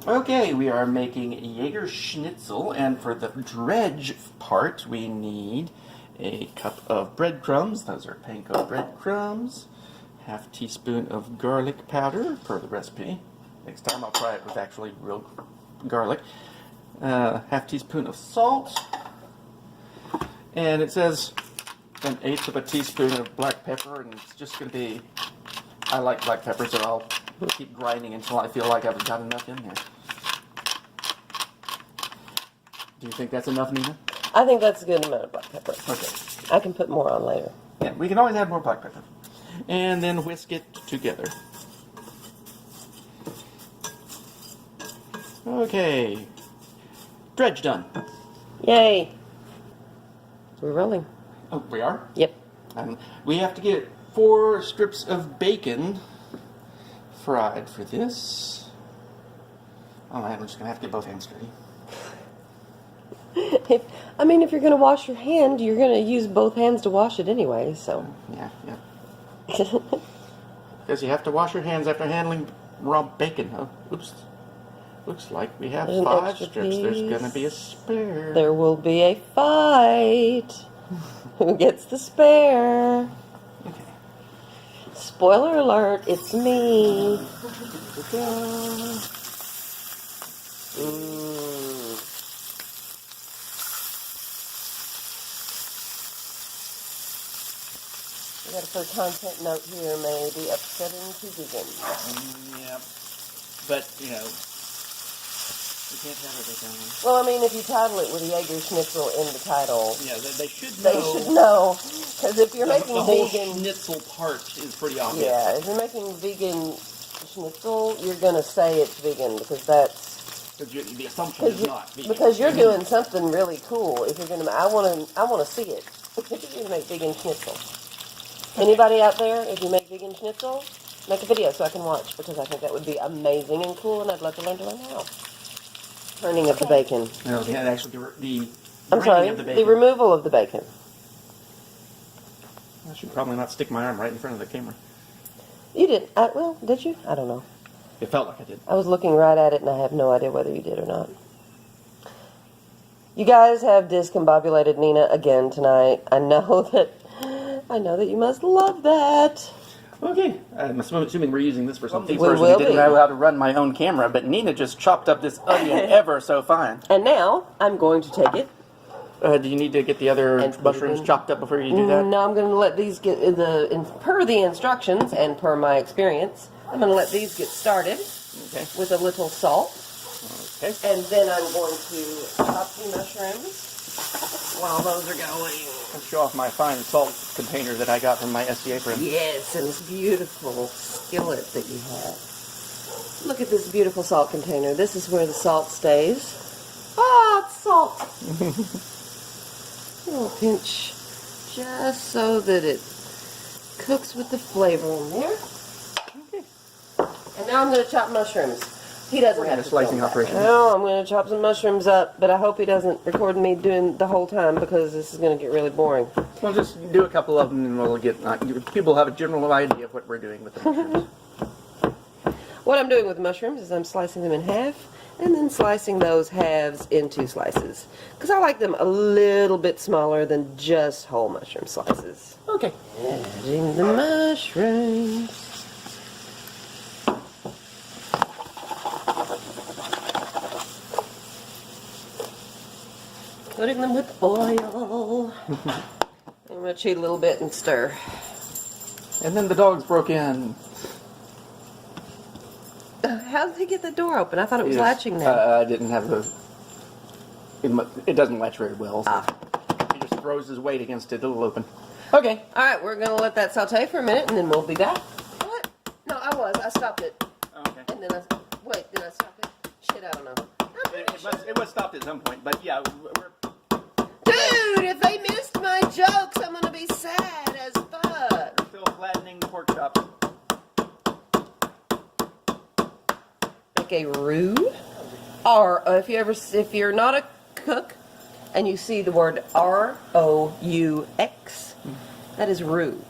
Okay, we are making Jaeger Schnitzel, and for the dredge part, we need a cup of breadcrumbs. Those are panko breadcrumbs. Half teaspoon of garlic powder, per the recipe. Next time I'll try it with actually real garlic. Half teaspoon of salt. And it says 1/8 of a teaspoon of black pepper, and it's just going to be... I like black pepper, so I'll keep grinding until I feel like I've got enough in there. Do you think that's enough, Nena? I think that's a good amount of black pepper. Okay. I can put more on later. Yeah, we can always add more black pepper. And then whisk it together. Okay. Dredge done. Yay. We're rolling. Oh, we are? Yep. We have to get 4 strips of bacon fried for this. Oh man, we're just going to have to get both hands dirty. If you're going to wash your hand, you're going to use both hands to wash it anyway, so. Yeah. Because you have to wash your hands after handling raw bacon, huh? Oops. Looks like we have 5 strips. Piece. There's going to be a spare. There will be a fight. Who gets the spare? Okay. Spoiler alert, it's me. I got a for content note here, may be upsetting to vegans. Yeah. But, we can't have everything. Well, if you title it with Jaeger Schnitzel in the title, Yeah, they should know. they should know. Because if you're making the whole vegan... schnitzel part is pretty obvious. Yeah, if you're making vegan schnitzel, you're going to say it's vegan, because that's... The assumption is not vegan. Because you're doing something really cool. If you're going to... I want to see it. If you're going to make vegan schnitzel. Anybody out there, if you make vegan schnitzel, make a video so I can watch, because I think that would be amazing and cool, and I'd love to learn how. Turning of the bacon. No, actually, the the removal of the bacon. I should probably not stick my arm right in front of the camera. You did. Did you? I don't know. It felt like I did. I was looking right at it, and I have no idea whether you did or not. You guys have discombobulated Nena again tonight. I know that you must love that. Okay, I'm assuming we're using this for something. We Person will who didn't be. know how to run my own camera, but Nena just chopped up this onion ever so fine. And now I'm going to take it. Do you need to get the other mushrooms chopped up before you do that? No, I'm going to let these get per the instructions and per my experience. I'm going to let these get started with a little salt. Okay. And then I'm going to chop the mushrooms while those are going. I'll show off my fine salt container that I got from my SDA friend. Yes, and this beautiful skillet that you have. Look at this beautiful salt container. This is where the salt stays. Ah, it's salt. A little pinch, just so that it cooks with the flavor in there. Okay. And now I'm going to chop mushrooms. He doesn't have to slicing operation. No, I'm going to chop some mushrooms up, but I hope he doesn't record me doing the whole time, because this is going to get really boring. We'll just do a couple of them, and we'll get people have a general idea of what we're doing with the mushrooms. What I'm doing with the mushrooms is I'm slicing them in half, and then slicing those halves into slices, because I like them a little bit smaller than just whole mushroom slices. Okay. Adding the mushrooms. Putting them with oil. I'm going to cheat a little bit and stir. And then the dogs broke in. How did they get the door open? I thought it was latching now. I didn't have the... It doesn't latch very well, so he just throws his weight against it, it'll open. Okay. Alright, we're going to let that saute for a minute, and then we'll be back. What? No, I stopped it. Okay. And then wait, did I stop it? Shit, I don't know. It was stopped at some point, but yeah, we're... Dude, if they missed my jokes, I'm going to be sad as fuck. We're still flattening the pork chops. Like a roux? Or if you're not a cook and you see the word R-O-U-X, that is roux.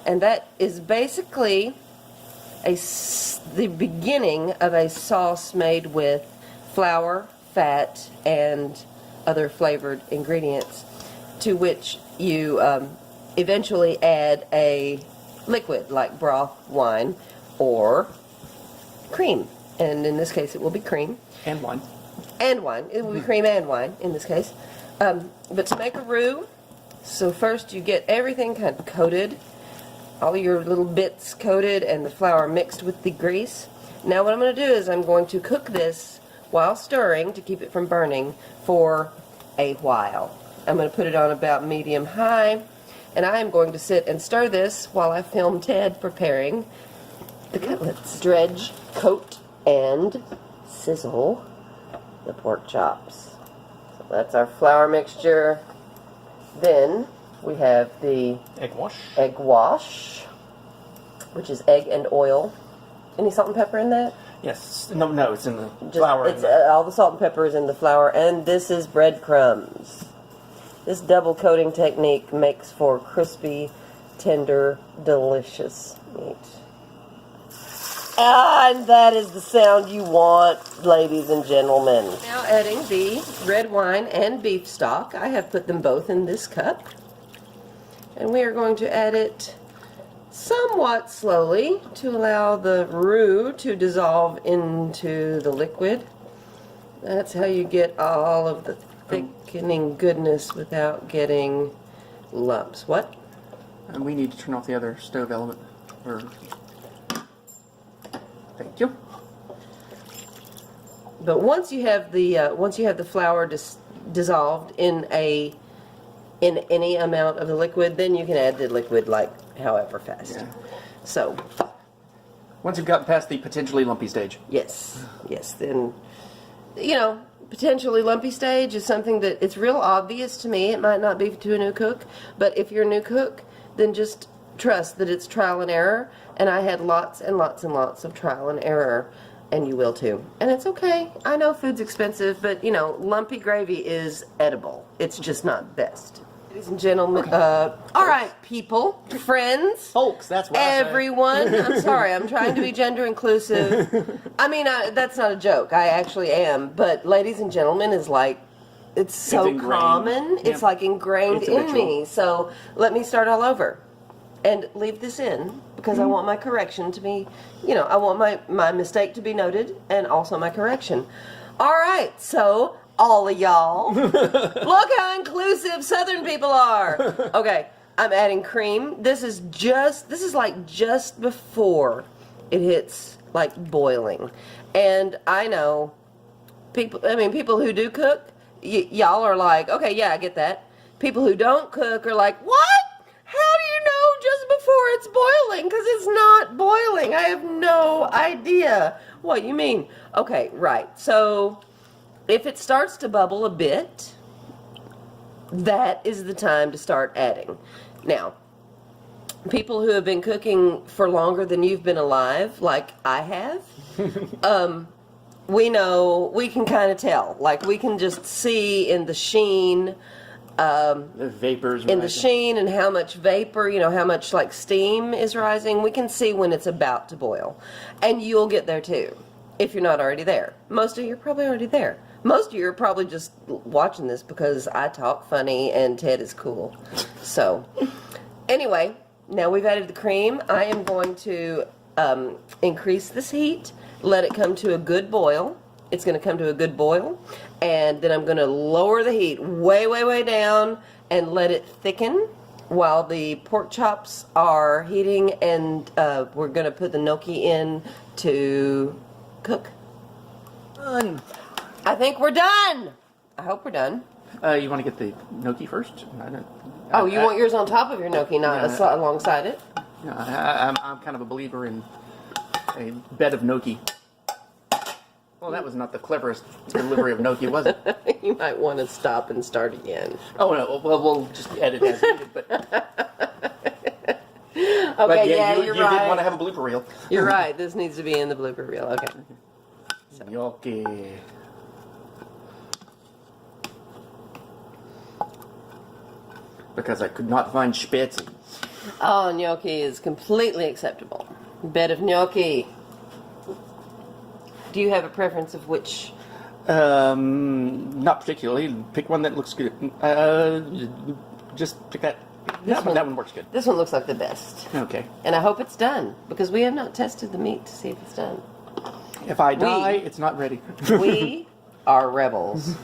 And that is basically the beginning of a sauce made with flour, fat, and other flavored ingredients, to which you eventually add a liquid like broth, wine, or cream. And in this case, it will be cream. And wine. And wine. It will be cream and wine in this case. But to make a roux, so first you get everything kind of coated, all your little bits coated, and the flour mixed with the grease. Now what I'm going to do is I'm going to cook this while stirring to keep it from burning for a while. I'm going to put it on about medium-high, and I am going to sit and stir this while I film Ted preparing the cutlets. Dredge, coat, and sizzle the pork chops. So that's our flour mixture. Then we have the egg wash, which is egg and oil. Any salt and pepper in that? Yes. No, it's in the flour. It's all the salt and pepper is in the flour, and this is breadcrumbs. This double coating technique makes for crispy, tender, delicious meat. And that is the sound you want, ladies and gentlemen. Now adding the red wine and beef stock. I have put them both in this cup. And we are going to add it somewhat slowly to allow the roux to dissolve into the liquid. That's how you get all of the thickening goodness without getting lumps. What? And we need to turn off the other stove element. Thank you. But once you have the flour dissolved in any amount of the liquid, then you can add the liquid like however fast. Yeah. So once you've gotten past the potentially lumpy stage. yes, then potentially lumpy stage is something that it's real obvious to me. It might not be to a new cook, but if you're a new cook, then just trust that it's trial and error. And I had lots and lots and lots of trial and error, and you will too. And it's okay. I know food's expensive, but lumpy gravy is edible. It's just not best. Ladies and gentlemen, all right, people, friends, folks, that's what everyone. I'm sorry, I'm trying to be gender inclusive. I mean, that's not a joke. I actually am. But ladies and gentlemen is like, it's so common. Yeah. It's like ingrained in me. So let me start all over. And leave this in because I want my correction to be, I want my mistake to be noted and also my correction. All right, so all of y'all, look how inclusive Southern people are. Okay, I'm adding cream. This is like just before it hits like boiling. And I know people who do cook, y'all are like, okay, yeah, I get that. People who don't cook are like, what? How do you know just before it's boiling? Because it's not boiling. I have no idea what you mean. Okay, right. So if it starts to bubble a bit, that is the time to start adding. Now, people who have been cooking for longer than you've been alive, like I have, we know, we can kind of tell. Like we can just see in the sheen, the vapors in the sheen and how much vapor, how much like steam is rising. We can see when it's about to boil. And you'll get there too, if you're not already there. Most of you are probably already there. Most of you are probably just watching this because I talk funny and Ted is cool. So, anyway, now we've added the cream. I am going to increase this heat, let it come to a good boil. It's going to come to a good boil, and then I'm going to lower the heat way, way, way down and let it thicken while the pork chops are heating, and we're going to put the gnocchi in to cook. Done. I think we're done. I hope we're done. You want to get the gnocchi first? You want yours on top of your gnocchi, not alongside it? I'm kind of a believer in a bed of gnocchi. Well, that was not the cleverest delivery of gnocchi, was it? You might want to stop and start again. Oh, no. Well, we'll just edit as needed, but... Okay, but you're you right. did want to have a blooper reel. You're right. This needs to be in the blooper reel. Okay. So. Gnocchi. Because I could not find Spätzle. Oh, gnocchi is completely acceptable. Bed of gnocchi. Do you have a preference of which Not particularly. Pick one that looks good. Just pick that. That one works good. This one looks like the best. Okay. And I hope it's done, because we have not tested the meat to see if it's done. If I die, it's not ready. We are rebels.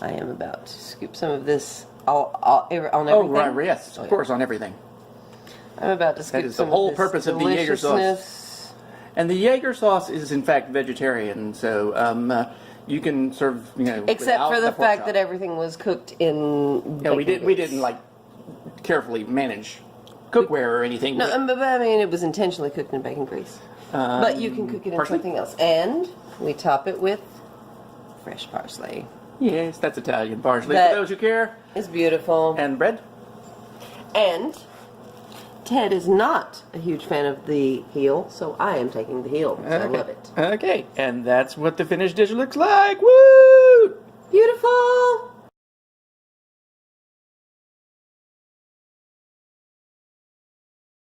I am about to scoop some of this on everything. Oh, right, yes, of course, on everything. I'm about to scoop That is some the whole of this purpose of the Jaeger sauce. deliciousness. And the Jaeger sauce is, in fact, vegetarian, so you can serve, Except for the pork fact chop. that everything was cooked in. No, we bacon grease. didn't carefully manage cookware or anything. No, but I mean, it was intentionally cooked in bacon grease. But you can cook it in parsley? something else. And we top it with fresh parsley. Yes, that's Italian parsley. That for those who care. It's beautiful. And bread. And Ted is not a huge fan of the heel, so I am taking the heel because I love it. Okay, and that's what the finished dish looks like. Woo!